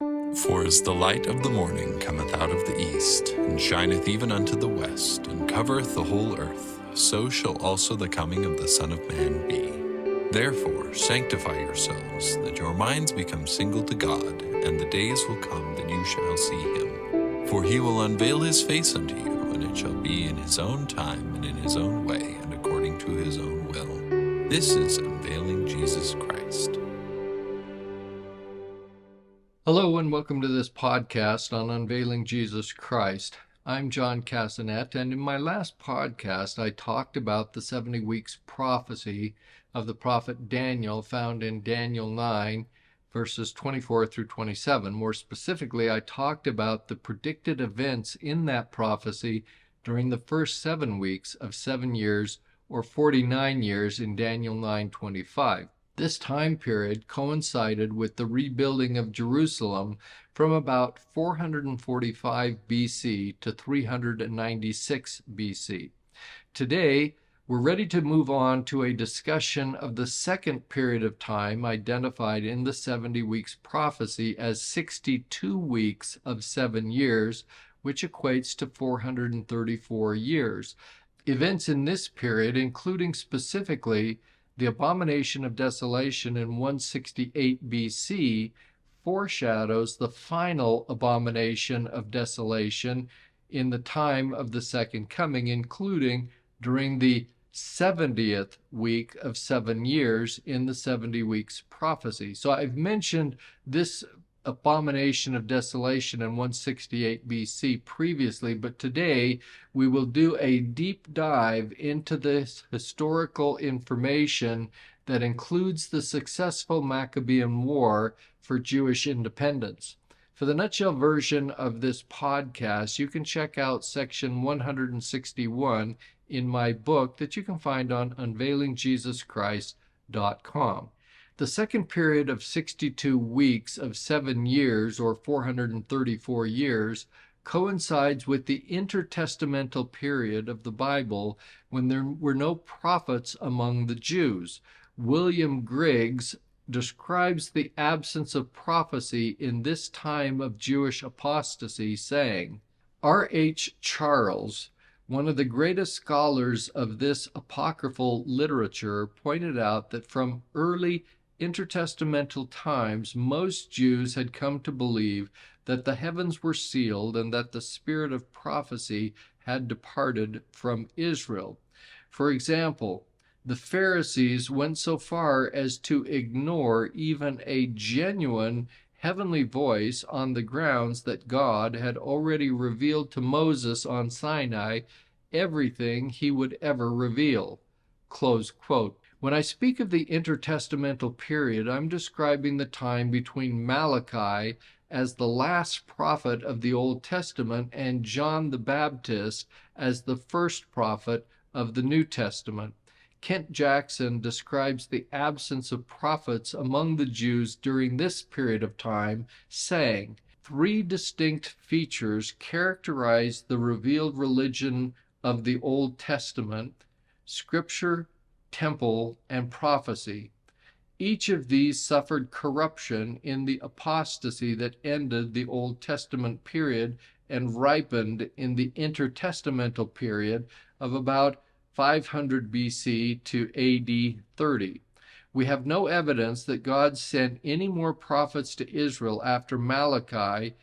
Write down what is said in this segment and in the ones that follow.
For as the light of the morning cometh out of the east, and shineth even unto the west, and covereth the whole earth, so shall also the coming of the Son of Man be. Therefore sanctify yourselves, that your minds become single to God, and the days will come that you shall see him. For he will unveil his face unto you, and it shall be in his own time, and in his own way, and according to his own will. This is unveiling Jesus Christ. Hello and welcome to this podcast on Unveiling Jesus Christ. I'm John Cassanet, and in my last podcast I talked about the 70 weeks prophecy of the prophet Daniel found in Daniel 9 verses 24 through 27. More specifically, I talked about the predicted events in that prophecy during the first 7 weeks of 7 years or 49 years in Daniel 9:25. This time period coincided with the rebuilding of Jerusalem from about 445 BC to 396 BC. Today, we're ready to move on to a discussion of the second period of time identified in the 70 weeks prophecy as 62 weeks of 7 years, which equates to 434 years. Events in this period, including specifically the Abomination of Desolation in 168 BC, foreshadows the final Abomination of Desolation in the time of the Second Coming, including during the 70th week of 7 years in the 70 weeks prophecy. So I've mentioned this Abomination of Desolation in 168 BC previously, but today we will do a deep dive into this historical information that includes the successful Maccabean War for Jewish independence. For the nutshell version of this podcast, you can check out section 161 in my book that you can find on unveilingjesuschrist.com. The second period of 62 weeks of 7 years, or 434 years, coincides with the intertestamental period of the Bible when there were no prophets among the Jews. William Griggs describes the absence of prophecy in this time of Jewish apostasy, saying, R.H. Charles, one of the greatest scholars of this apocryphal literature, pointed out that from early intertestamental times, most Jews had come to believe that the heavens were sealed and that the spirit of prophecy had departed from Israel. For example, the Pharisees went so far as to ignore even a genuine heavenly voice on the grounds that God had already revealed to Moses on Sinai everything he would ever reveal. Close quote. When I speak of the intertestamental period, I'm describing the time between Malachi as the last prophet of the Old Testament and John the Baptist as the first prophet of the New Testament. Kent Jackson describes the absence of prophets among the Jews during this period of time, saying, 3 distinct features characterize the revealed religion of the Old Testament: Scripture, temple, and prophecy. Each of these suffered corruption in the apostasy that ended the Old Testament period and ripened in the intertestamental period of about 500 BC to AD 30. We have no evidence that God sent any more prophets to Israel after Malachi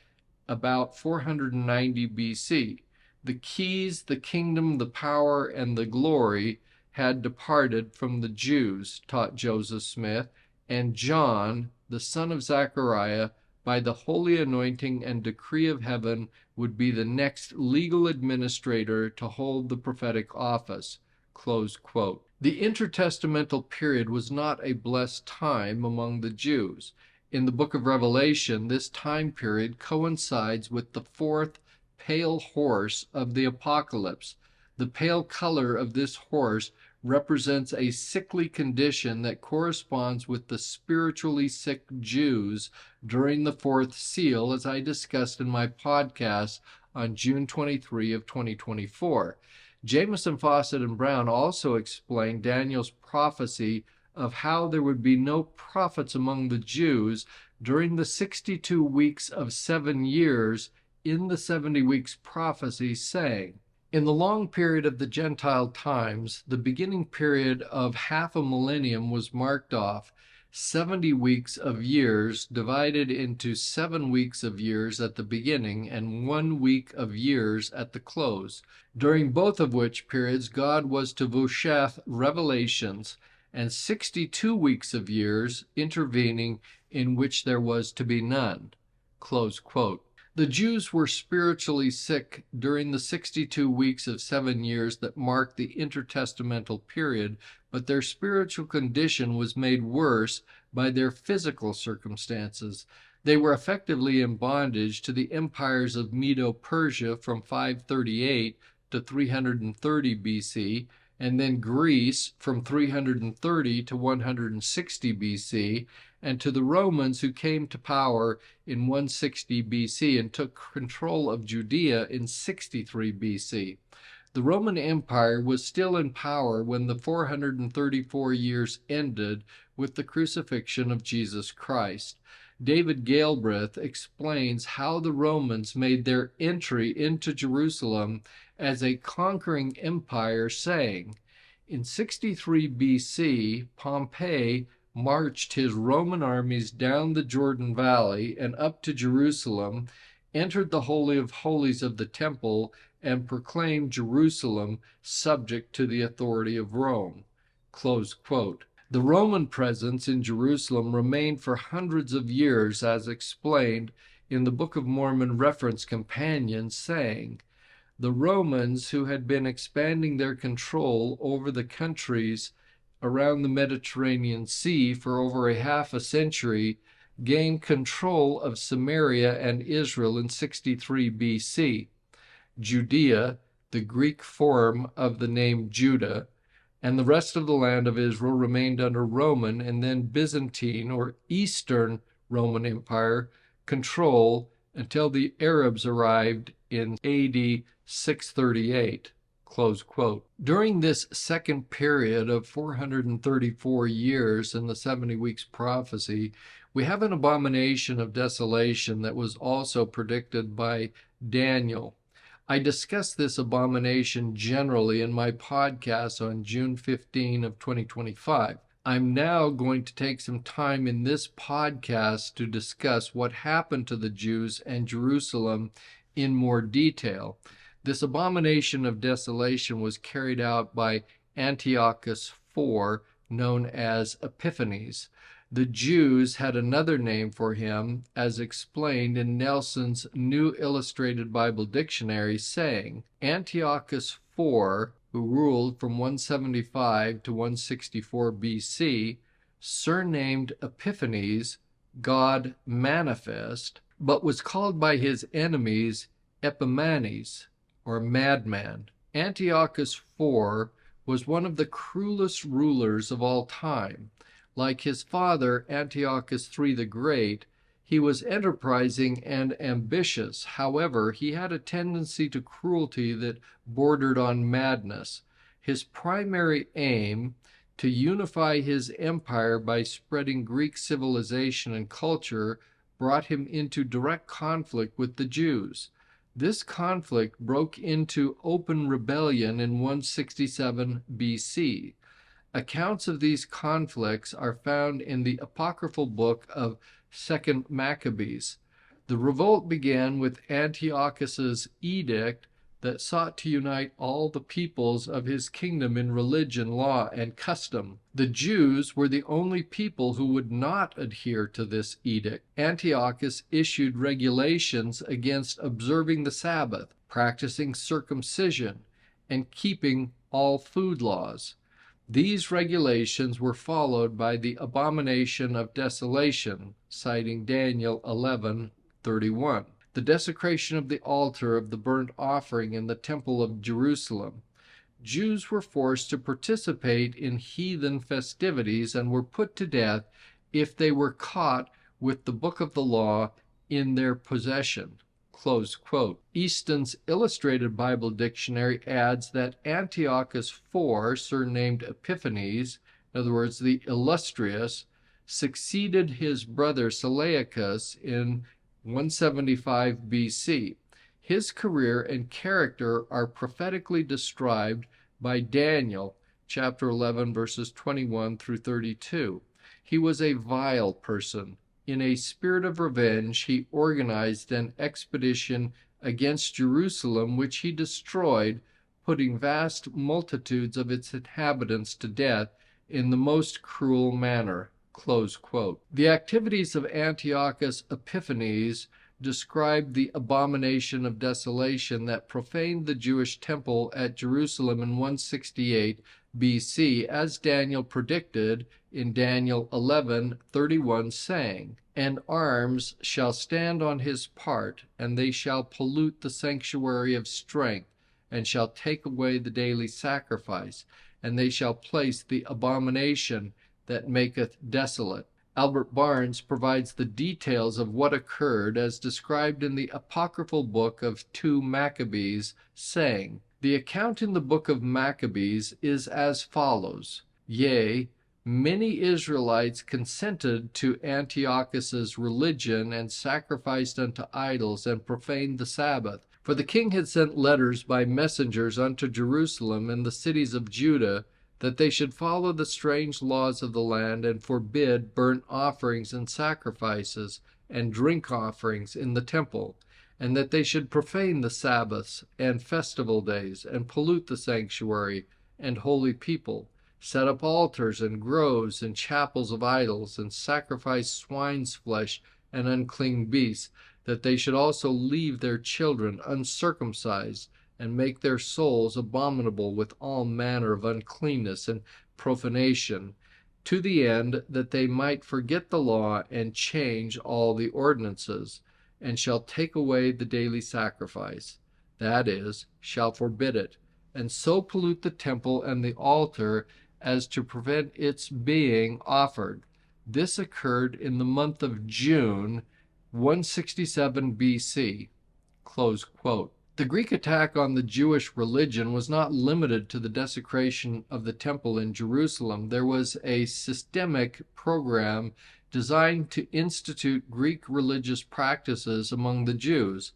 about 490 BC. The keys, the kingdom, the power, and the glory had departed from the Jews, taught Joseph Smith, and John, the son of Zechariah, by the holy anointing and decree of heaven, would be the next legal administrator to hold the prophetic office. Close quote. The intertestamental period was not a blessed time among the Jews. In the book of Revelation, this time period coincides with the 4th pale horse of the apocalypse. The pale color of this horse represents a sickly condition that corresponds with the spiritually sick Jews during the 4th seal, as I discussed in my podcast on June 23 of 2024. Jameson, Fawcett, and Brown also explained Daniel's prophecy of how there would be no prophets among the Jews during the 62 weeks of 7 years in the 70 weeks prophecy, saying, in the long period of the Gentile times, the beginning period of half a millennium was marked off, 70 weeks of years divided into 7 weeks of years at the beginning and 1 week of years at the close, during both of which periods God was to vouchsafe revelations, and 62 weeks of years intervening in which there was to be none. Close quote. The Jews were spiritually sick during the 62 weeks of 7 years that marked the intertestamental period, but their spiritual condition was made worse by their physical circumstances. They were effectively in bondage to the empires of Medo-Persia from 538 to 330 BC, and then Greece from 330 to 160 BC, and to the Romans, who came to power in 160 BC and took control of Judea in 63 BC. The Roman Empire was still in power when the 434 years ended with the crucifixion of Jesus Christ. David Galbraith explains how the Romans made their entry into Jerusalem as a conquering empire, saying, in 63 BC, Pompey marched his Roman armies down the Jordan Valley and up to Jerusalem, entered the Holy of Holies of the temple, and proclaimed Jerusalem subject to the authority of Rome. Close quote. The Roman presence in Jerusalem remained for hundreds of years, as explained in the Book of Mormon Reference Companion, saying, the Romans, who had been expanding their control over the countries around the Mediterranean Sea for over a half a century, gained control of Samaria and Israel in 63 BC. Judea, the Greek form of the name Judah, and the rest of the land of Israel remained under Roman and then Byzantine or Eastern Roman Empire control until the Arabs arrived in AD 638. Close quote. During this second period of 434 years in the 70 weeks prophecy, we have an abomination of desolation that was also predicted by Daniel. I discussed this abomination generally in my podcast on June 15 of 2025. I'm now going to take some time in this podcast to discuss what happened to the Jews and Jerusalem in more detail. This abomination of desolation was carried out by Antiochus IV, known as Epiphanes. The Jews had another name for him, as explained in Nelson's New Illustrated Bible Dictionary, saying, Antiochus IV, who ruled from 175 to 164 BC, surnamed Epiphanes, God manifest, but was called by his enemies Epimanes, or madman. Antiochus IV was one of the cruelest rulers of all time. Like his father, Antiochus III the Great, he was enterprising and ambitious. However, he had a tendency to cruelty that bordered on madness. His primary aim, to unify his empire by spreading Greek civilization and culture, brought him into direct conflict with the Jews. This conflict broke into open rebellion in 167 BC. Accounts of these conflicts are found in the apocryphal book of 2 Maccabees. The revolt began with Antiochus's edict that sought to unite all the peoples of his kingdom in religion, law, and custom. The Jews were the only people who would not adhere to this edict. Antiochus issued regulations against observing the Sabbath, practicing circumcision, and keeping all food laws. These regulations were followed by the Abomination of Desolation, citing Daniel 11:31. The desecration of the altar of the burnt offering in the Temple of Jerusalem. Jews were forced to participate in heathen festivities and were put to death if they were caught with the book of the law in their possession. Close quote. Easton's Illustrated Bible Dictionary adds that Antiochus IV, surnamed Epiphanes, in other words, the illustrious, succeeded his brother Seleucus in 175 BC. His career and character are prophetically described by Daniel, chapter 11, verses 21 through 32. He was a vile person. In a spirit of revenge, he organized an expedition against Jerusalem, which he destroyed, putting vast multitudes of its inhabitants to death in the most cruel manner. Close quote. The activities of Antiochus Epiphanes describe the abomination of desolation that profaned the Jewish temple at Jerusalem in 168 BC, as Daniel predicted in Daniel 11:31, saying, "And arms shall stand on his part, and they shall pollute the sanctuary of strength, and shall take away the daily sacrifice, and they shall place the abomination that maketh desolate." Albert Barnes provides the details of what occurred as described in the apocryphal book of 2 Maccabees, saying, "The account in the book of Maccabees is as follows: Yea, many Israelites consented to Antiochus's religion, and sacrificed unto idols, and profaned the Sabbath. For the king had sent letters by messengers unto Jerusalem and the cities of Judah, that they should follow the strange laws of the land, and forbid burnt offerings and sacrifices, and drink offerings in the temple, and that they should profane the Sabbaths and festival days, and pollute the sanctuary and holy people, set up altars and groves and chapels of idols, and sacrifice swine's flesh and unclean beasts, that they should also leave their children uncircumcised, and make their souls abominable with all manner of uncleanness and profanation, to the end that they might forget the law and change all the ordinances, and shall take away the daily sacrifice, that is, shall forbid it, and so pollute the temple and the altar as to prevent its being offered." This occurred in the month of June, 167 BC. Close quote. The Greek attack on the Jewish religion was not limited to the desecration of the temple in Jerusalem. There was a systemic program designed to institute Greek religious practices among the Jews.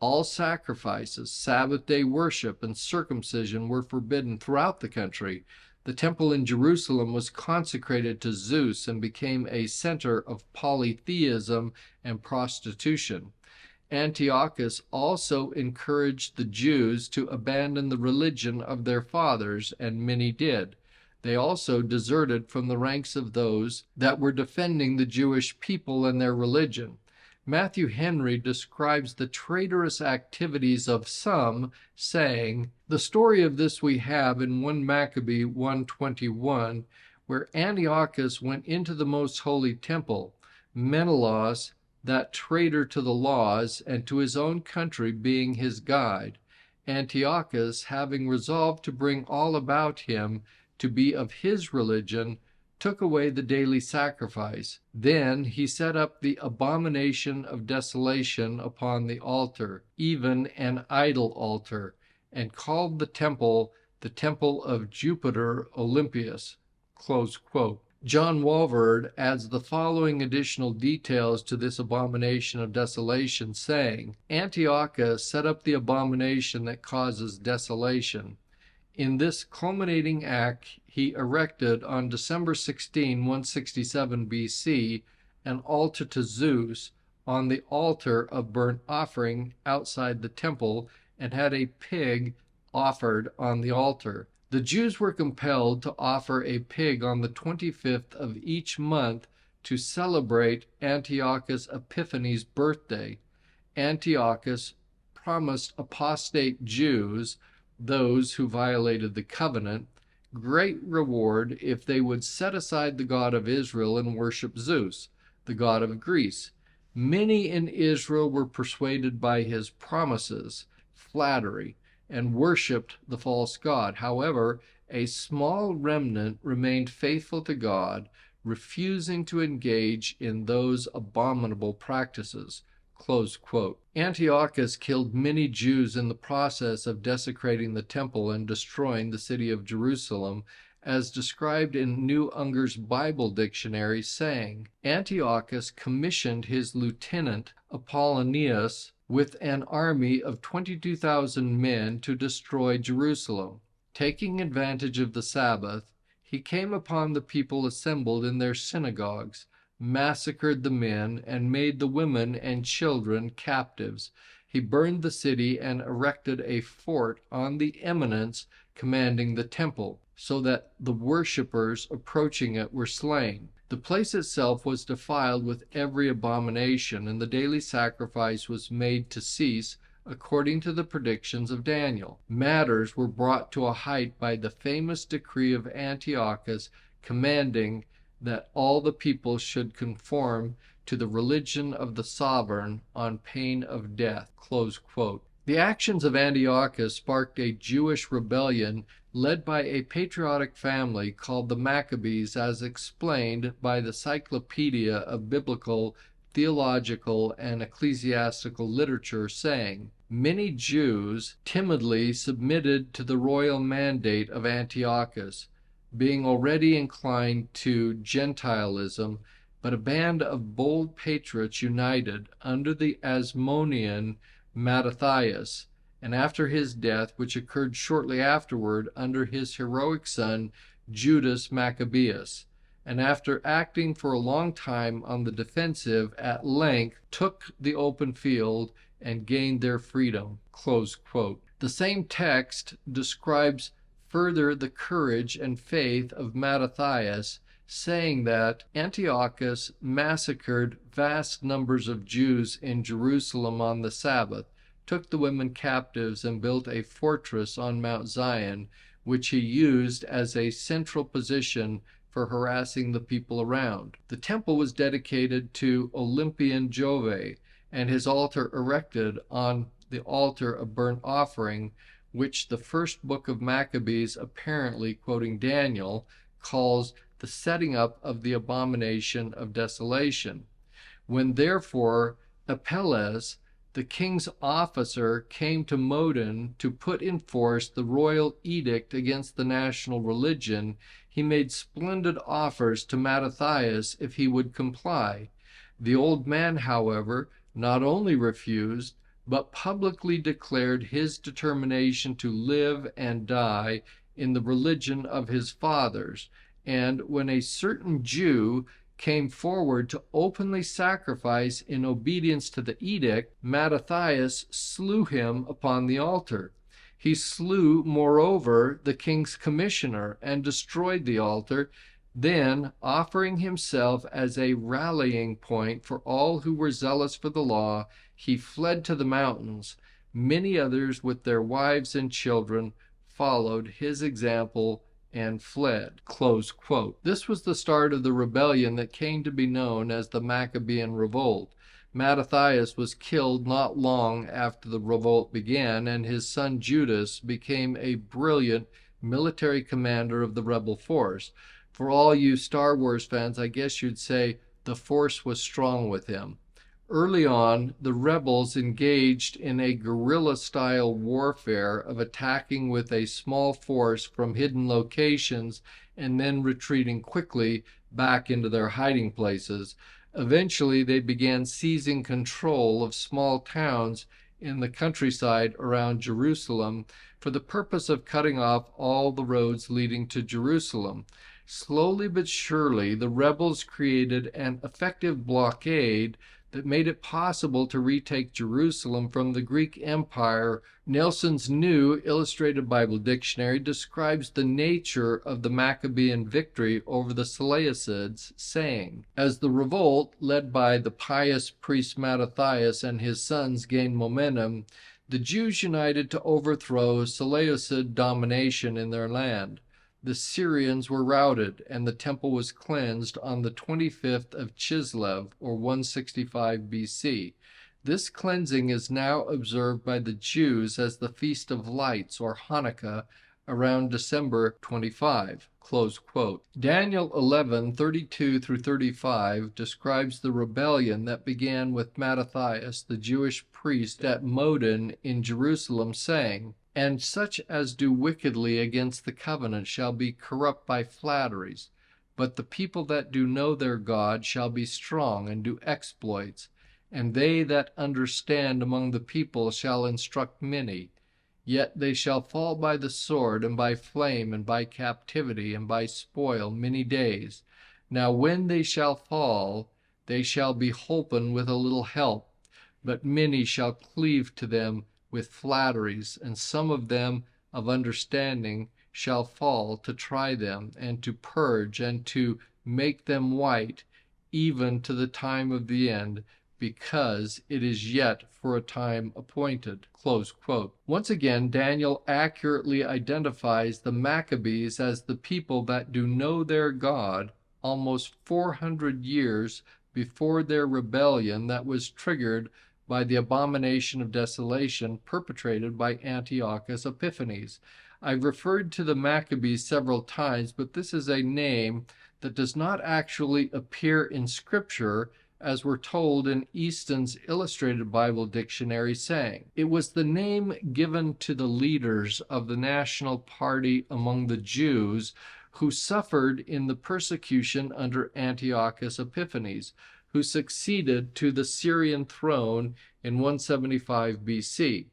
All sacrifices, Sabbath day worship, and circumcision were forbidden throughout the country. The temple in Jerusalem was consecrated to Zeus and became a center of polytheism and prostitution. Antiochus also encouraged the Jews to abandon the religion of their fathers, and many did. They also deserted from the ranks of those that were defending the Jewish people and their religion. Matthew Henry describes the traitorous activities of some, saying, "The story of this we have in 1 Maccabee 1:21, where Antiochus went into the most holy temple. Menelaus, that traitor to the laws and to his own country, being his guide. Antiochus, having resolved to bring all about him to be of his religion, took away the daily sacrifice. Then he set up the abomination of desolation upon the altar, even an idol altar, and called the temple of Jupiter Olympius." Close quote. John Walvoord adds the following additional details to this abomination of desolation, saying, "Antiochus set up the abomination that causes desolation. In this culminating act, he erected on December 16, 167 BC, an altar to Zeus on the altar of burnt offering outside the temple, and had a pig offered on the altar. The Jews were compelled to offer a pig on the 25th of each month to celebrate Antiochus Epiphanes' birthday. Antiochus promised apostate Jews, those who violated the covenant, great reward if they would set aside the God of Israel and worship Zeus, the god of Greece. Many in Israel were persuaded by his promises, flattery, and worshipped the false god. However, a small remnant remained faithful to God, refusing to engage in those abominable practices." Close quote. Antiochus killed many Jews in the process of desecrating the temple and destroying the city of Jerusalem, as described in New Unger's Bible Dictionary, saying, Antiochus commissioned his lieutenant Apollonius with an army of 22,000 men to destroy Jerusalem. Taking advantage of the Sabbath, he came upon the people assembled in their synagogues, massacred the men, and made the women and children captives. He burned the city and erected a fort on the eminence commanding the temple, so that the worshippers approaching it were slain. The place itself was defiled with every abomination, and the daily sacrifice was made to cease, according to the predictions of Daniel. Matters were brought to a height by the famous decree of Antiochus, commanding that all the people should conform to the religion of the sovereign on pain of death. Close quote. The actions of Antiochus sparked a Jewish rebellion led by a patriotic family called the Maccabees, as explained by the Cyclopedia of Biblical, Theological, and Ecclesiastical Literature, saying, many Jews timidly submitted to the royal mandate of Antiochus, being already inclined to Gentilism, but a band of bold patriots united under the Asmonean Mattathias, and after his death, which occurred shortly afterward, under his heroic son Judas Maccabeus, and after acting for a long time on the defensive, at length took the open field and gained their freedom. Close quote. The same text describes further the courage and faith of Mattathias, saying that Antiochus massacred vast numbers of Jews in Jerusalem on the Sabbath, took the women captives, and built a fortress on Mount Zion, which he used as a central position for harassing the people around. The temple was dedicated to Olympian Jove, and his altar erected on the altar of burnt offering, which the first book of Maccabees, apparently quoting Daniel, calls the setting up of the abomination of desolation. When therefore Epiphanes, the king's officer, came to Modin to put in force the royal edict against the national religion, he made splendid offers to Mattathias if he would comply. The old man, however, not only refused, but publicly declared his determination to live and die in the religion of his fathers, and when a certain Jew came forward to openly sacrifice in obedience to the edict, Mattathias slew him upon the altar. He slew, moreover, the king's commissioner, and destroyed the altar. Then, offering himself as a rallying point for all who were zealous for the law, he fled to the mountains. Many others, with their wives and children, followed his example and fled. Close quote. This was the start of the rebellion that came to be known as the Maccabean Revolt. Mattathias was killed not long after the revolt began, and his son Judas became a brilliant military commander of the rebel force. For all you Star Wars fans, I guess you'd say the Force was strong with him. Early on, the rebels engaged in a guerrilla-style warfare of attacking with a small force from hidden locations and then retreating quickly back into their hiding places. Eventually, they began seizing control of small towns in the countryside around Jerusalem for the purpose of cutting off all the roads leading to Jerusalem. Slowly but surely, the rebels created an effective blockade that made it possible to retake Jerusalem from the Greek Empire. Nelson's New Illustrated Bible Dictionary describes the nature of the Maccabean victory over the Seleucids, saying, as the revolt, led by the pious priest Mattathias and his sons, gained momentum, the Jews united to overthrow Seleucid domination in their land. The Syrians were routed, and the temple was cleansed on the 25th of Chislev, or 165 BC. This cleansing is now observed by the Jews as the Feast of Lights, or Hanukkah, around December 25. Close quote. Daniel 11:32-35 describes the rebellion that began with Mattathias, the Jewish priest, at Modin in Jerusalem, saying, And such as do wickedly against the covenant shall be corrupt by flatteries. But the people that do know their God shall be strong and do exploits. And they that understand among the people shall instruct many. Yet they shall fall by the sword, and by flame, and by captivity, and by spoil many days. Now when they shall fall, they shall be holpen with a little help. But many shall cleave to them with flatteries, and some of them of understanding shall fall to try them, and to purge, and to make them white, even to the time of the end, because it is yet for a time appointed." Close quote. Once again, Daniel accurately identifies the Maccabees as the people that do know their God almost 400 years before their rebellion that was triggered by the Abomination of Desolation perpetrated by Antiochus Epiphanes. I've referred to the Maccabees several times, but this is a name that does not actually appear in Scripture, as we're told in Easton's Illustrated Bible Dictionary, saying, "It was the name given to the leaders of the national party among the Jews who suffered in the persecution under Antiochus Epiphanes, who succeeded to the Syrian throne in 175 BC.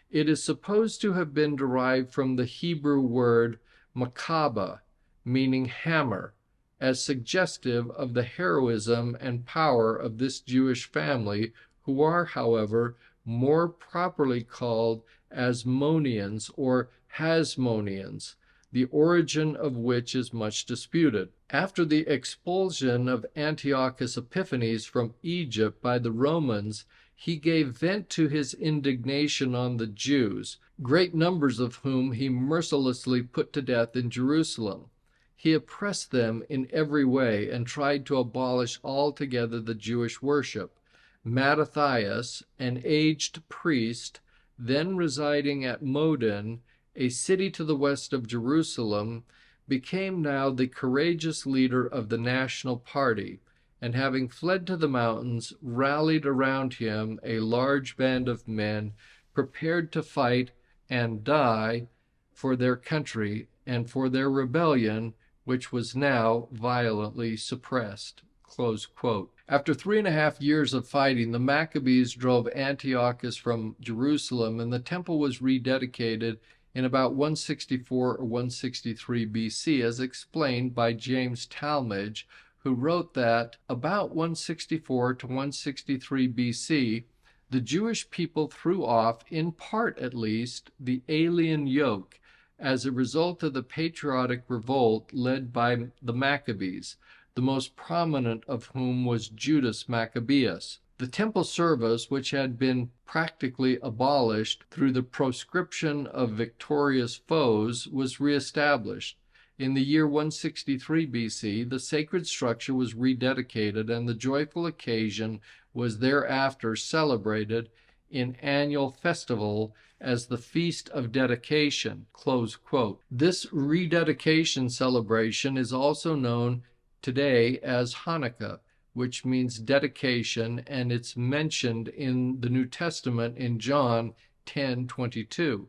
It is supposed to have been derived from the Hebrew word Maccabah, meaning hammer, as suggestive of the heroism and power of this Jewish family, who are, however, more properly called Asmoneans or Hasmoneans, the origin of which is much disputed. After the expulsion of Antiochus Epiphanes from Egypt by the Romans, he gave vent to his indignation on the Jews, great numbers of whom he mercilessly put to death in Jerusalem. He oppressed them in every way and tried to abolish altogether the Jewish worship. Mattathias, an aged priest, then residing at Modin, a city to the west of Jerusalem, became now the courageous leader of the national party, and having fled to the mountains, rallied around him a large band of men prepared to fight and die for their country and for their rebellion, which was now violently suppressed." Close quote. After 3.5 years of fighting, the Maccabees drove Antiochus from Jerusalem, and the temple was rededicated in about 164 or 163 BC, as explained by James Talmage, who wrote that about 164 to 163 BC, the Jewish people threw off, in part at least, the alien yoke as a result of the patriotic revolt led by the Maccabees, the most prominent of whom was Judas Maccabeus. The temple service, which had been practically abolished through the proscription of victorious foes, was reestablished. In the year 163 BC, the sacred structure was rededicated, and the joyful occasion was thereafter celebrated in annual festival as the Feast of Dedication. Close quote. This rededication celebration is also known today as Hanukkah, which means dedication, and it's mentioned in the New Testament in John 10:22.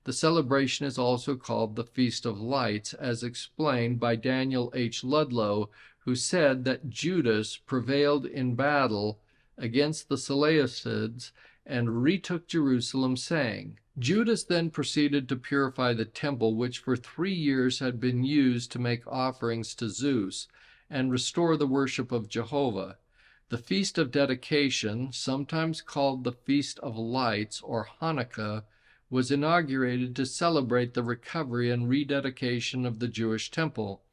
The celebration is also called the Feast of Lights, as explained by Daniel H. Ludlow, who said that Judas prevailed in battle against the Seleucids and retook Jerusalem, saying, "Judas then proceeded to purify the temple, which for 3 years had been used to make offerings to Zeus, and restore the worship of Jehovah. The Feast of Dedication, sometimes called the Feast of Lights or Hanukkah, was inaugurated to celebrate the recovery and rededication of the Jewish temple.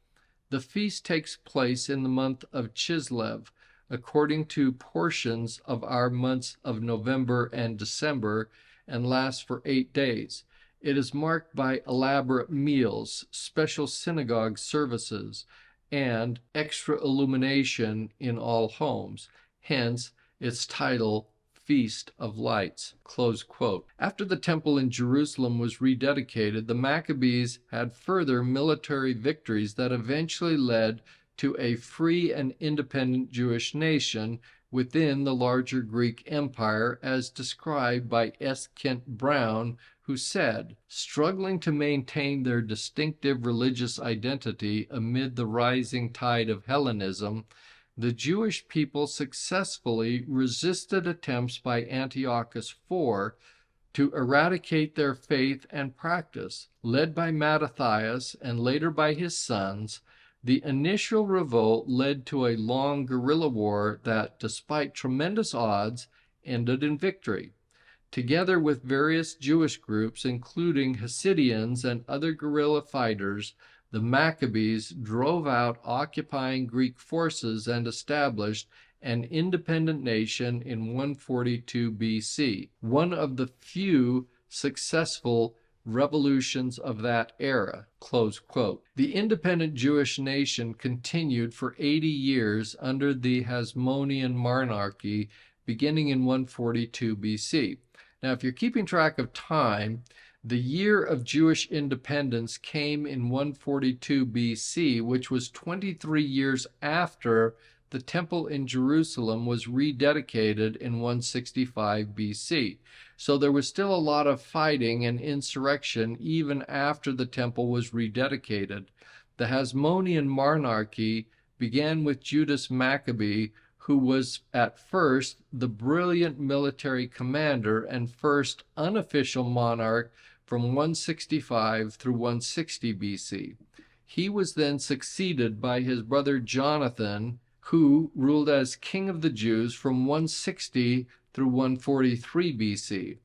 The feast takes place in the month of Chislev, according to portions of our months of November and December, and lasts for 8 days. It is marked by elaborate meals, special synagogue services, and extra illumination in all homes, hence its title, Feast of Lights." Close quote. After the temple in Jerusalem was rededicated, the Maccabees had further military victories that eventually led to a free and independent Jewish nation within the larger Greek Empire, as described by S. Kent Brown, who said, struggling to maintain their distinctive religious identity amid the rising tide of Hellenism, the Jewish people successfully resisted attempts by Antiochus IV to eradicate their faith and practice. Led by Mattathias and later by his sons, the initial revolt led to a long guerrilla war that, despite tremendous odds, ended in victory. Together with various Jewish groups, including Hasidians and other guerrilla fighters, the Maccabees drove out occupying Greek forces and established an independent nation in 142 BC, one of the few successful revolutions of that era." Close quote. The independent Jewish nation continued for 80 years under the Hasmonean monarchy, beginning in 142 BC. Now, if you're keeping track of time, the year of Jewish independence came in 142 BC, which was 23 years after the temple in Jerusalem was rededicated in 165 BC. So there was still a lot of fighting and insurrection even after the temple was rededicated. The Hasmonean monarchy began with Judas Maccabee, who was at first the brilliant military commander and first unofficial monarch from 165 through 160 BC. He was then succeeded by his brother Jonathan, who ruled as king of the Jews from 160 through 143 BC.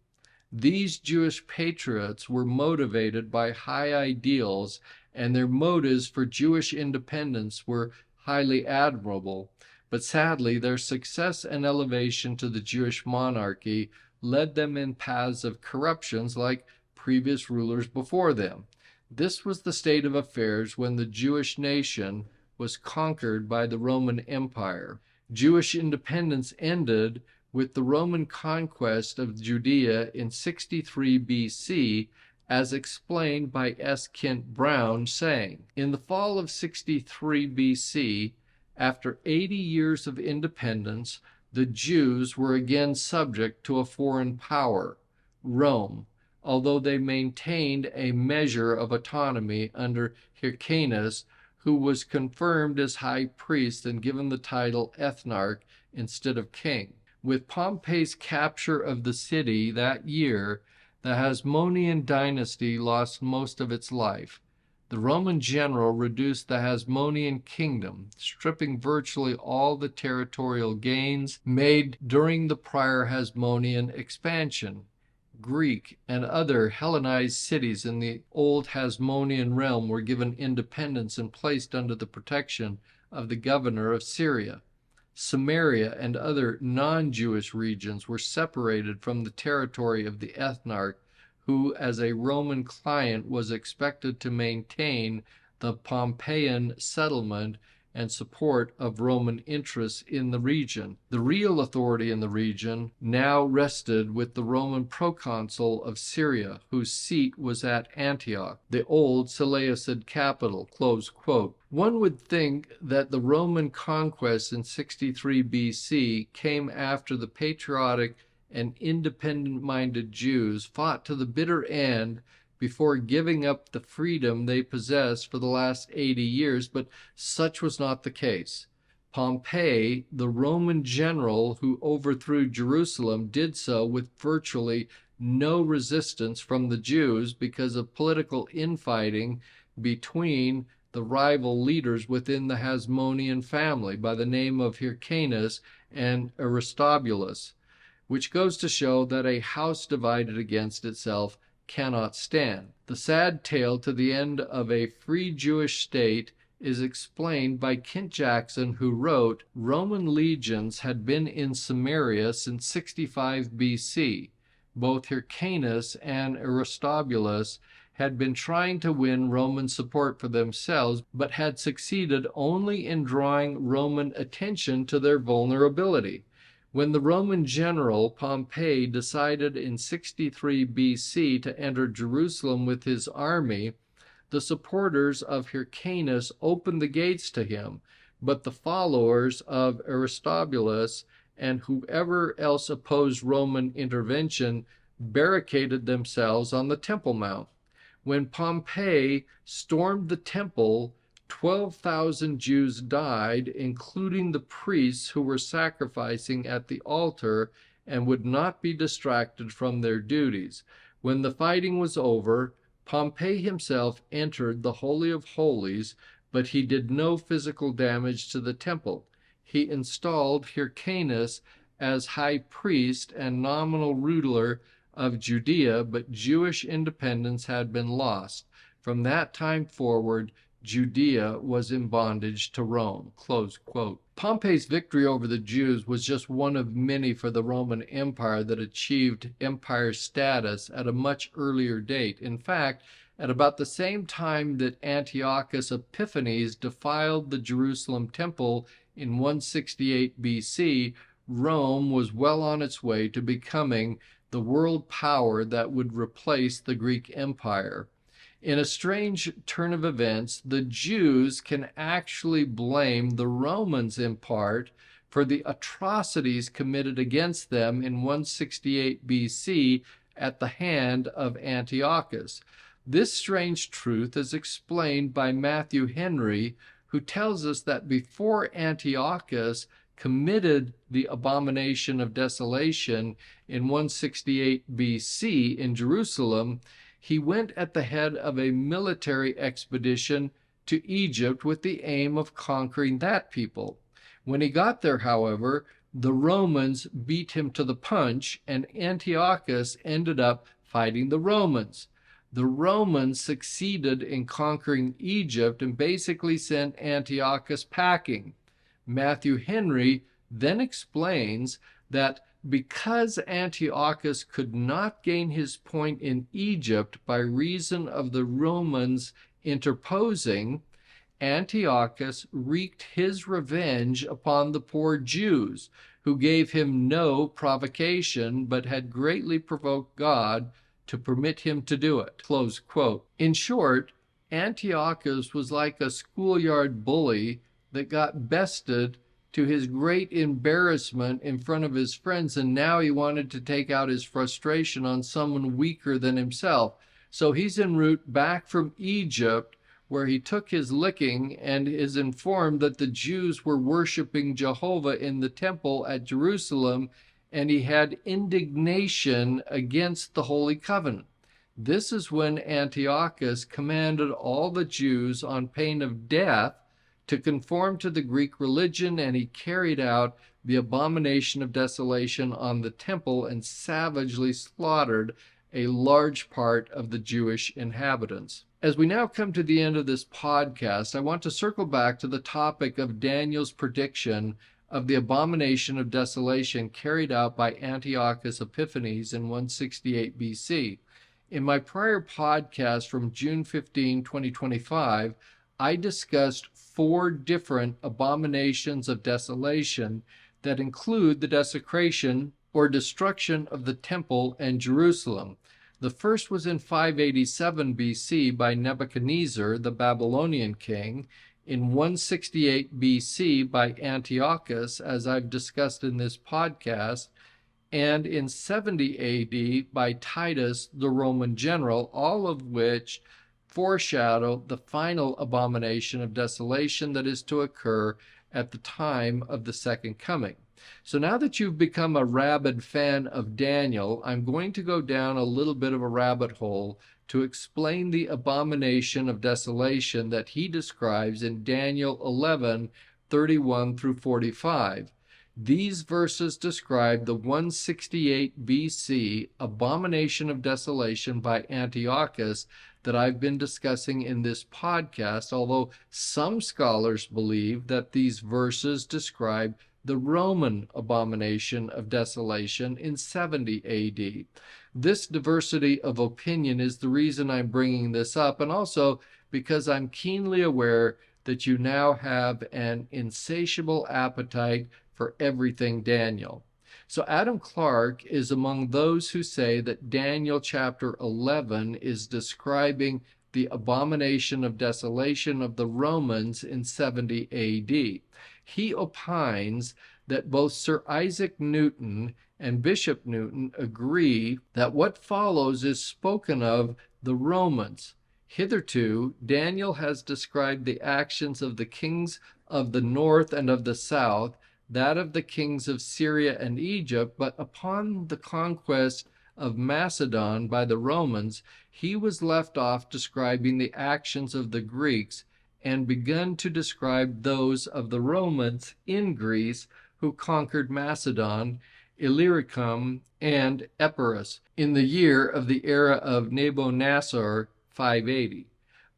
These Jewish patriots were motivated by high ideals, and their motives for Jewish independence were highly admirable. But sadly, their success and elevation to the Jewish monarchy led them in paths of corruptions like previous rulers before them. This was the state of affairs when the Jewish nation was conquered by the Roman Empire. Jewish independence ended with the Roman conquest of Judea in 63 BC, as explained by S. Kent Brown, saying, "In the fall of 63 BC, after 80 years of independence, the Jews were again subject to a foreign power, Rome, although they maintained a measure of autonomy under Hyrcanus, who was confirmed as high priest and given the title ethnarch instead of king. With Pompey's capture of the city that year, the Hasmonean dynasty lost most of its life. The Roman general reduced the Hasmonean kingdom, stripping virtually all the territorial gains made during the prior Hasmonean expansion. Greek and other Hellenized cities in the old Hasmonean realm were given independence and placed under the protection of the governor of Syria. Samaria and other non-Jewish regions were separated from the territory of the ethnarch, who, as a Roman client, was expected to maintain the Pompeian settlement and support of Roman interests in the region. The real authority in the region now rested with the Roman proconsul of Syria, whose seat was at Antioch, the old Seleucid capital." Close quote. One would think that the Roman conquest in 63 BC came after the patriotic and independent-minded Jews fought to the bitter end before giving up the freedom they possessed for the last 80 years, but such was not the case. Pompey, the Roman general who overthrew Jerusalem, did so with virtually no resistance from the Jews because of political infighting between the rival leaders within the Hasmonean family by the name of Hyrcanus and Aristobulus, which goes to show that a house divided against itself cannot stand. The sad tale to the end of a free Jewish state is explained by Kent Jackson, who wrote, "Roman legions had been in Samaria since 65 BC. Both Hyrcanus and Aristobulus had been trying to win Roman support for themselves, but had succeeded only in drawing Roman attention to their vulnerability. When the Roman general Pompey decided in 63 BC to enter Jerusalem with his army, the supporters of Hyrcanus opened the gates to him, but the followers of Aristobulus and whoever else opposed Roman intervention barricaded themselves on the Temple Mount. When Pompey stormed the temple, 12,000 Jews died, including the priests who were sacrificing at the altar and would not be distracted from their duties. When the fighting was over, Pompey himself entered the Holy of Holies, but he did no physical damage to the temple. He installed Hyrcanus as high priest and nominal ruler of Judea, but Jewish independence had been lost. From that time forward, Judea was in bondage to Rome. Close quote. Pompey's victory over the Jews was just one of many for the Roman Empire that achieved empire status at a much earlier date. In fact, at about the same time that Antiochus Epiphanes defiled the Jerusalem temple in 168 BC, Rome was well on its way to becoming the world power that would replace the Greek Empire. In a strange turn of events, the Jews can actually blame the Romans in part for the atrocities committed against them in 168 BC at the hand of Antiochus. This strange truth is explained by Matthew Henry, who tells us that before Antiochus committed the abomination of desolation in 168 BC in Jerusalem, he went at the head of a military expedition to Egypt with the aim of conquering that people. When he got there, however, the Romans beat him to the punch, and Antiochus ended up fighting the Romans. The Romans succeeded in conquering Egypt and basically sent Antiochus packing. Matthew Henry then explains that because Antiochus could not gain his point in Egypt by reason of the Romans interposing, Antiochus wreaked his revenge upon the poor Jews, who gave him no provocation, but had greatly provoked God to permit him to do it. Close quote. In short, Antiochus was like a schoolyard bully that got bested to his great embarrassment in front of his friends, and now he wanted to take out his frustration on someone weaker than himself. So he's en route back from Egypt, where he took his licking and is informed that the Jews were worshiping Jehovah in the temple at Jerusalem, and he had indignation against the Holy Covenant. This is when Antiochus commanded all the Jews on pain of death to conform to the Greek religion, and he carried out the abomination of desolation on the temple and savagely slaughtered a large part of the Jewish inhabitants. As we now come to the end of this podcast, I want to circle back to the topic of Daniel's prediction of the abomination of desolation carried out by Antiochus Epiphanes in 168 BC. In my prior podcast from June 15, 2025, I discussed 4 different abominations of desolation that include the desecration or destruction of the temple and Jerusalem. The first was in 587 BC by Nebuchadnezzar, the Babylonian king, in 168 BC by Antiochus, as I've discussed in this podcast, and in 70 AD by Titus, the Roman general, all of which foreshadow the final abomination of desolation that is to occur at the time of the second coming. So now that you've become a rabid fan of Daniel, I'm going to go down a little bit of a rabbit hole to explain the abomination of desolation that he describes in Daniel 11:31 through 45. These verses describe the 168 BC abomination of desolation by Antiochus that I've been discussing in this podcast, although some scholars believe that these verses describe the Roman abomination of desolation in 70 AD. This diversity of opinion is the reason I'm bringing this up, and also because I'm keenly aware that you now have an insatiable appetite for everything Daniel. So Adam Clarke is among those who say that Daniel chapter 11 is describing the abomination of desolation of the Romans in 70 AD. He opines that both Sir Isaac Newton and Bishop Newton agree that what follows is spoken of the Romans. Hitherto, Daniel has described the actions of the kings of the north and of the south, that of the kings of Syria and Egypt, but upon the conquest of Macedon by the Romans, he was left off describing the actions of the Greeks and begun to describe those of the Romans in Greece who conquered Macedon, Illyricum, and Epirus in the year of the era of Nabonassar, 580.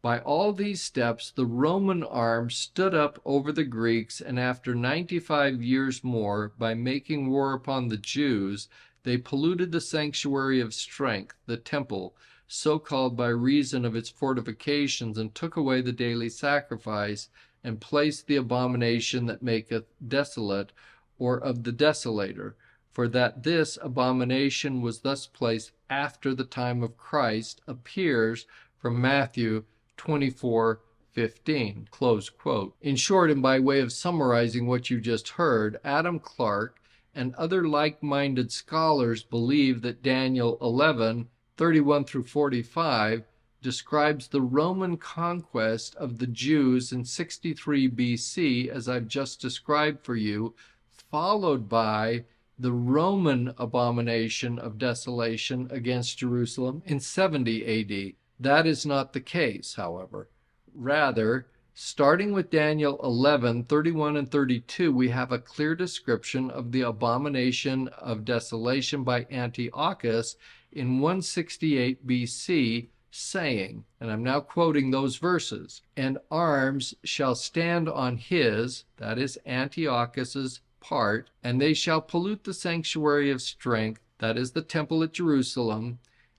By all these steps, the Roman arm stood up over the Greeks, and after 95 years more, by making war upon the Jews, they polluted the sanctuary of strength, the temple, so called by reason of its fortifications, and took away the daily sacrifice, and placed the abomination that maketh desolate, or of the desolator, for that this abomination was thus placed after the time of Christ, appears from Matthew 24:15. Close quote. In short, and by way of summarizing what you just heard, Adam Clarke and other like-minded scholars believe that Daniel 11:31 through 45 describes the Roman conquest of the Jews in 63 BC, as I've just described for you, followed by the Roman abomination of desolation against Jerusalem in 70 AD. That is not the case, however. Rather, starting with Daniel 11:31 and 32, we have a clear description of the abomination of desolation by Antiochus in 168 BC, saying, and I'm now quoting those verses, "And arms shall stand on his," that is Antiochus's, part, "and they shall pollute the sanctuary of strength," that is the temple at Jerusalem,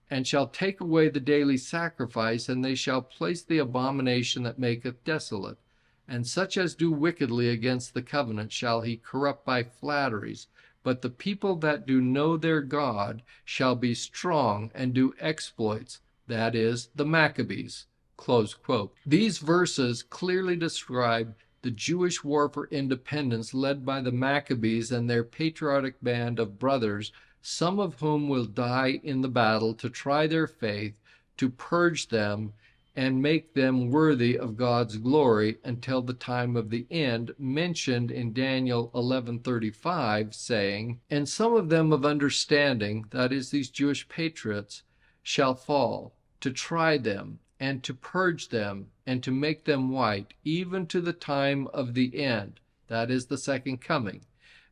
"and shall take away the daily sacrifice, and they shall place the abomination that maketh desolate. And such as do wickedly against the covenant shall he corrupt by flatteries. But the people that do know their God shall be strong and do exploits," that is, the Maccabees. Close quote. These verses clearly describe the Jewish war for independence led by the Maccabees and their patriotic band of brothers, some of whom will die in the battle to try their faith, to purge them, and make them worthy of God's glory until the time of the end, mentioned in Daniel 11:35, saying, "And some of them of understanding," that is, these Jewish patriots, "shall fall, to try them, and to purge them, and to make them white, even to the time of the end," that is, the second coming,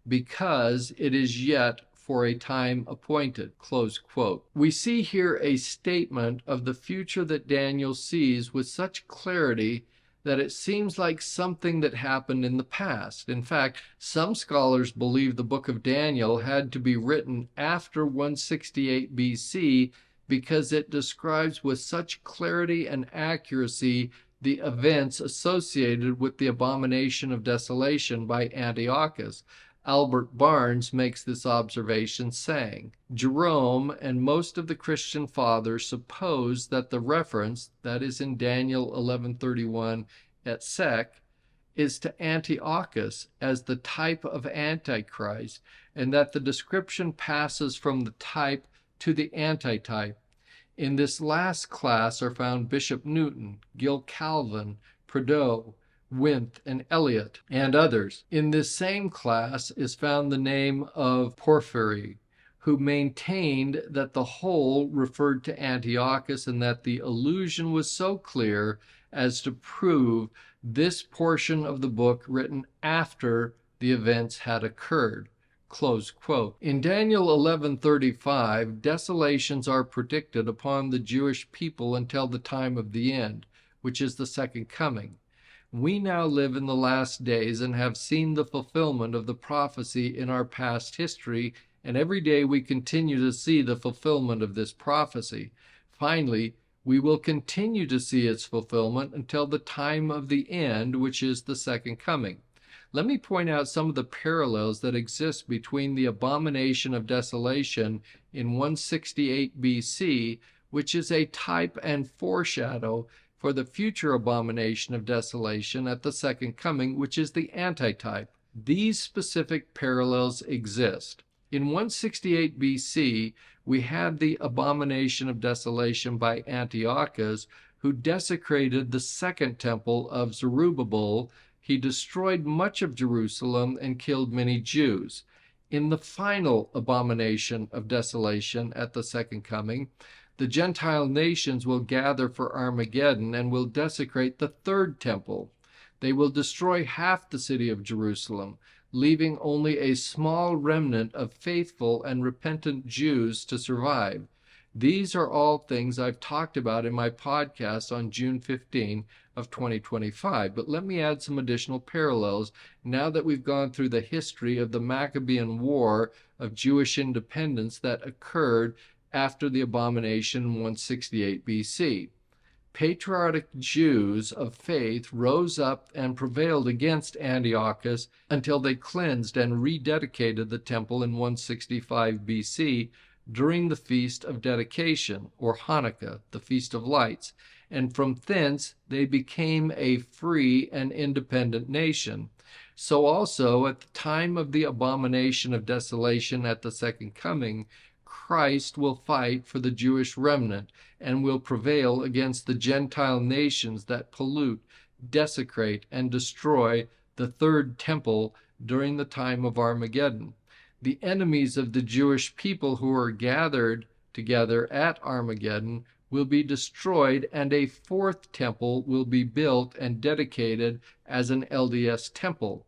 "because it is yet for a time appointed." Close quote. We see here a statement of the future that Daniel sees with such clarity that it seems like something that happened in the past. In fact, some scholars believe the book of Daniel had to be written after 168 BC because it describes with such clarity and accuracy the events associated with the abomination of desolation by Antiochus. Albert Barnes makes this observation, saying, "Jerome and most of the Christian fathers suppose that the reference, that is in Daniel 11:31 et seq., is to Antiochus as the type of Antichrist, and that the description passes from the type to the antitype. In this last class are found Bishop Newton, Gil Calvin, Prideaux, Winthe, and Eliot, and others. In this same class is found the name of Porphyry, who maintained that the whole referred to Antiochus, and that the allusion was so clear as to prove this portion of the book written after the events had occurred." Close quote. In Daniel 11:35, desolations are predicted upon the Jewish people until the time of the end, which is the second coming. We now live in the last days and have seen the fulfillment of the prophecy in our past history, and every day we continue to see the fulfillment of this prophecy. Finally, we will continue to see its fulfillment until the time of the end, which is the second coming. Let me point out some of the parallels that exist between the abomination of desolation in 168 BC, which is a type and foreshadow for the future abomination of desolation at the second coming, which is the antitype. These specific parallels exist. In 168 BC, we had the Abomination of Desolation by Antiochus, who desecrated the second temple of Zerubbabel. He destroyed much of Jerusalem and killed many Jews. In the final Abomination of Desolation at the second coming, the Gentile nations will gather for Armageddon and will desecrate the third temple. They will destroy half the city of Jerusalem, leaving only a small remnant of faithful and repentant Jews to survive. These are all things I've talked about in my podcast on June 15 of 2025. But let me add some additional parallels now that we've gone through the history of the Maccabean War of Jewish independence that occurred after the abomination in 168 BC. Patriotic Jews of faith rose up and prevailed against Antiochus until they cleansed and rededicated the temple in 165 BC during the Feast of Dedication, or Hanukkah, the Feast of Lights, and from thence they became a free and independent nation. So also at the time of the Abomination of Desolation at the second coming, Christ will fight for the Jewish remnant and will prevail against the Gentile nations that pollute, desecrate, and destroy the third temple during the time of Armageddon. The enemies of the Jewish people who are gathered together at Armageddon will be destroyed, and a fourth temple will be built and dedicated as an LDS temple.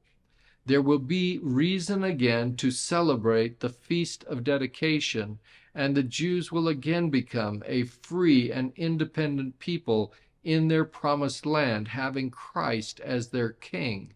There will be reason again to celebrate the Feast of Dedication, and the Jews will again become a free and independent people in their promised land, having Christ as their king.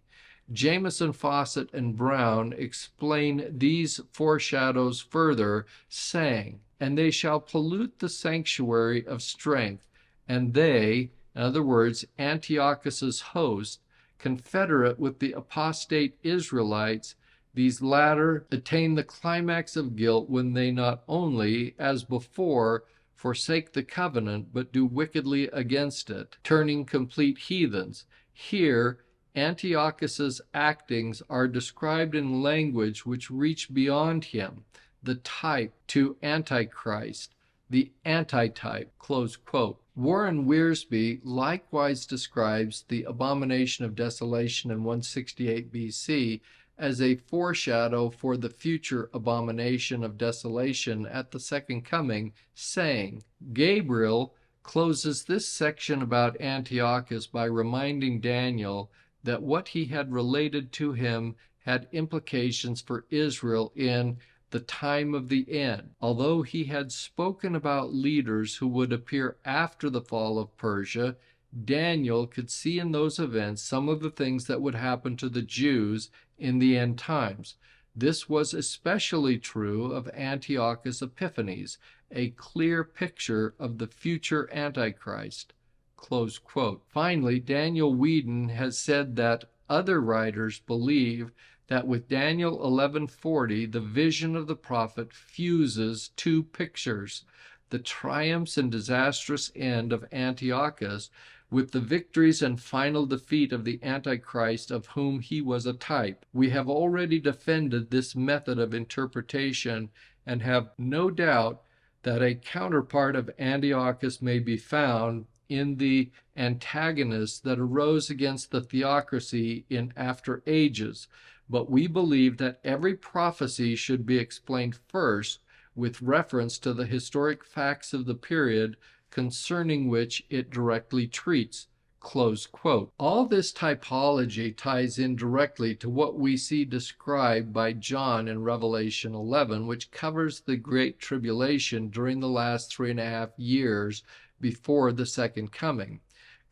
Jameson, Fawcett, and Brown explain these foreshadows further, saying, "And they shall pollute the sanctuary of strength, and they," in other words, Antiochus's host, confederate with the apostate Israelites, these latter attain the climax of guilt when they not only, as before, forsake the covenant, but do wickedly against it, turning complete heathens. Here, Antiochus's actings are described in language which reach beyond him, the type to Antichrist, the antitype, close quote. Warren Wiersbe likewise describes the Abomination of Desolation in 168 BC as a foreshadow for the future Abomination of Desolation at the second coming, saying, Gabriel closes this section about Antiochus by reminding Daniel that what he had related to him had implications for Israel in the time of the end. Although he had spoken about leaders who would appear after the fall of Persia, Daniel could see in those events some of the things that would happen to the Jews in the end times. This was especially true of Antiochus Epiphanes, a clear picture of the future Antichrist. Close quote. Finally, Daniel Whedon has said that other writers believe that with Daniel 11:40, the vision of the prophet fuses two pictures, the triumphs and disastrous end of Antiochus with the victories and final defeat of the Antichrist of whom he was a type. We have already defended this method of interpretation and have no doubt that a counterpart of Antiochus may be found in the antagonists that arose against the theocracy in after ages. But we believe that every prophecy should be explained first with reference to the historic facts of the period concerning which it directly treats. Close quote. All this typology ties in directly to what we see described by John in Revelation 11, which covers the Great Tribulation during the last 3.5 years before the second coming.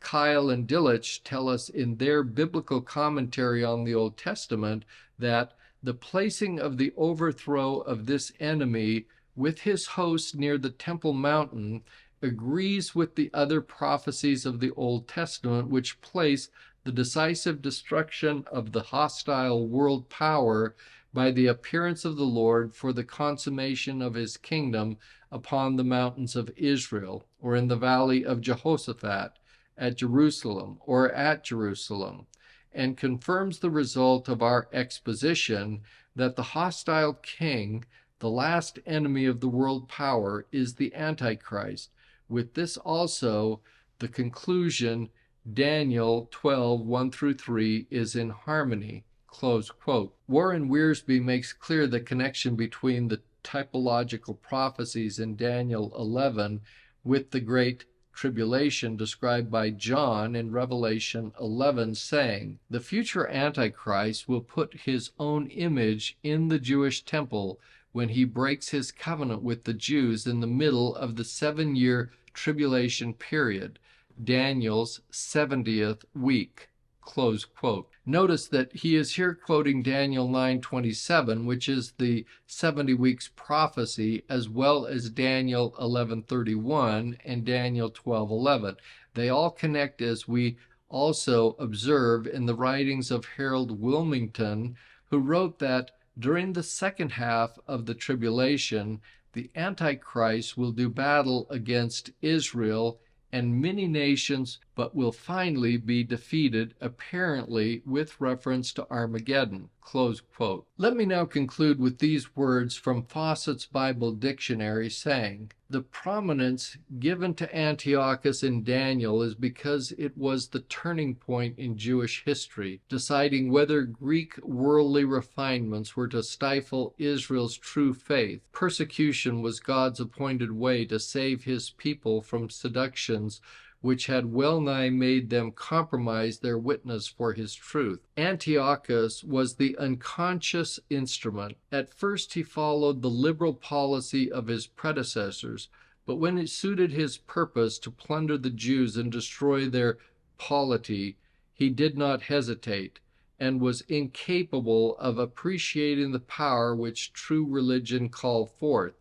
Kyle and Dillich tell us in their biblical commentary on the Old Testament that the placing of the overthrow of this enemy with his host near the Temple Mountain agrees with the other prophecies of the Old Testament, which place the decisive destruction of the hostile world power by the appearance of the Lord for the consummation of his kingdom upon the mountains of Israel, or in the valley of Jehoshaphat, at Jerusalem, or at Jerusalem. and confirms the result of our exposition that the hostile king, the last enemy of the world power, is the Antichrist. With this also, the conclusion, Daniel 12, 1 through 3, is in harmony. Close quote. Warren Wiersbe makes clear the connection between the typological prophecies in Daniel 11 with the great tribulation described by John in Revelation 11, saying, "The future Antichrist will put his own image in the Jewish temple when he breaks his covenant with the Jews in the middle of the 7-year tribulation period, Daniel's 70th week." Close quote. Notice that he is here quoting Daniel 9:27, which is the 70 weeks prophecy, as well as Daniel 11:31 and Daniel 12:11. They all connect, as we also observe in the writings of Harold Wilmington, who wrote that during the second half of the tribulation, the Antichrist will do battle against Israel and many nations, but will finally be defeated, apparently with reference to Armageddon. Close quote. Let me now conclude with these words from Fawcett's Bible Dictionary, saying, "The prominence given to Antiochus in Daniel is because it was the turning point in Jewish history, deciding whether Greek worldly refinements were to stifle Israel's true faith. Persecution was God's appointed way to save his people from seductions which had well nigh made them compromise their witness for his truth. Antiochus was the unconscious instrument. At first he followed the liberal policy of his predecessors, but when it suited his purpose to plunder the Jews and destroy their polity, he did not hesitate, and was incapable of appreciating the power which true religion called forth.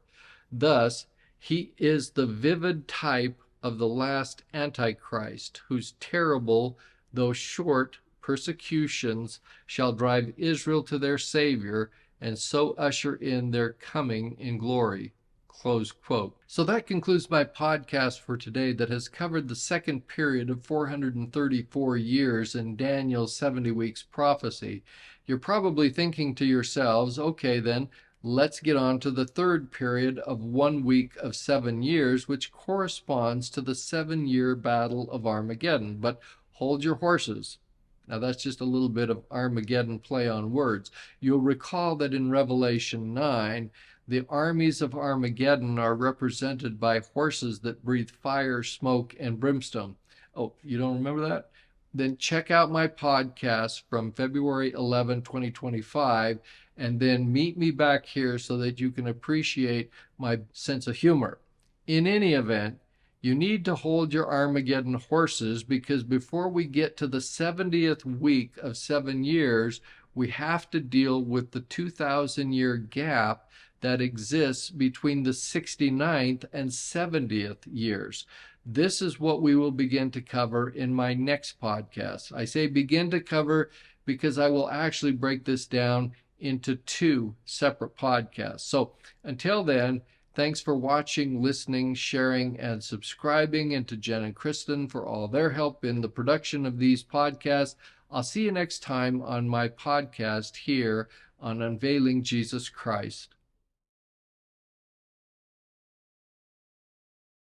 Thus, he is the vivid type of the last Antichrist, whose terrible, though short, persecutions shall drive Israel to their Savior, and so usher in their coming in glory." Close quote. So that concludes my podcast for today that has covered the second period of 434 years in Daniel's 70 weeks prophecy. You're probably thinking to yourselves, okay then, let's get on to the third period of 1 week of 7 years, which corresponds to the 7-year Battle of Armageddon. But hold your horses. Now that's just a little bit of Armageddon play on words. You'll recall that in Revelation 9, the armies of Armageddon are represented by horses that breathe fire, smoke, and brimstone. Oh, you don't remember that? Then check out my podcast from February 11, 2025, and then meet me back here so that you can appreciate my sense of humor. In any event, you need to hold your Armageddon horses, because before we get to the 70th week of 7 years, we have to deal with the 2,000-year gap that exists between the 69th and 70th years. This is what we will begin to cover in my next podcast. I say begin to cover because I will actually break this down into 2 separate podcasts. So until then, thanks for watching, listening, sharing, and subscribing, and to Jen and Kristen for all their help in the production of these podcasts. I'll see you next time on my podcast here on Unveiling Jesus Christ.